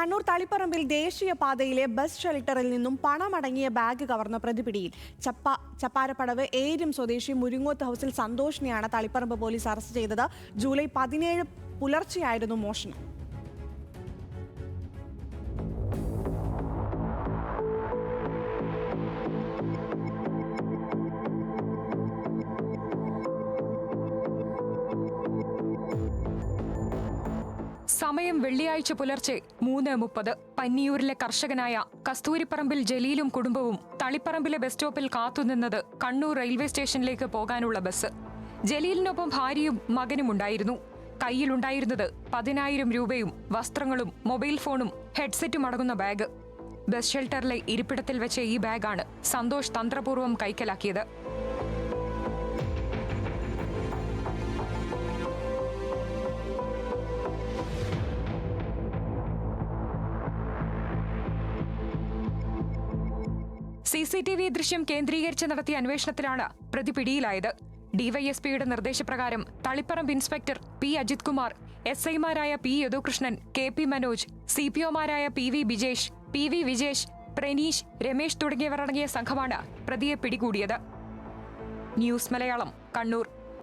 കണ്ണൂർ തളിപ്പറമ്പിൽ ദേശീയപാതയിലെ ബസ് ഷെൽട്ടറിൽ നിന്നും പണമടങ്ങിയ ബാഗ് കവർന്ന പ്രതിപിടിയിൽ. ചപ്പാരപ്പടവ് ഏര്യം സ്വദേശി മുരിങ്ങോത്ത് ഹൌസിൽ സന്തോഷിനെയാണ് തളിപ്പറമ്പ് പോലീസ് അറസ്റ്റ് ചെയ്തത്. ജൂലൈ 17 പുലർച്ചെയായിരുന്നു മോഷണം. സമയം വെള്ളിയാഴ്ച പുലർച്ചെ 3:30. പന്നിയൂരിലെ കർഷകനായ കസ്തൂരിപ്പറമ്പിൽ ജലീലും കുടുംബവും തളിപ്പറമ്പിലെ ബസ് സ്റ്റോപ്പിൽ കാത്തുനിന്നത് കണ്ണൂർ റെയിൽവേ സ്റ്റേഷനിലേക്ക് പോകാനുള്ള ബസ്. ജലീലിനൊപ്പം ഭാര്യയും മകനും ഉണ്ടായിരുന്നു. കയ്യിലുണ്ടായിരുന്നത് 10,000 രൂപയും വസ്ത്രങ്ങളും മൊബൈൽ ഫോണും ഹെഡ്സെറ്റും അടങ്ങുന്ന ബാഗ്. ബസ് ഷെൽട്ടറിലെ ഇരിപ്പിടത്തിൽ വെച്ച ഈ ബാഗാണ് സന്തോഷ് തന്ത്രപൂർവ്വം കൈക്കലാക്കിയത്. CCTV ദൃശ്യം കേന്ദ്രീകരിച്ച് നടത്തിയ അന്വേഷണത്തിലാണ് പ്രതി പിടിയിലായത്. ഡിവൈഎസ്പിയുടെ നിർദ്ദേശപ്രകാരം Taliparamba inspector P Ajith Kumar, SI മാരായ P Yadukrishnan, KP Manoj, CPO മാരായ PV ബിജേഷ്, PV വിജേഷ്, പ്രനീഷ്, രമേശ് തുടങ്ങിയവരടങ്ങിയ സംഘമാണ് പ്രതിയെ പിടികൂടിയത്. ന്യൂസ് മലയാളം, കണ്ണൂർ.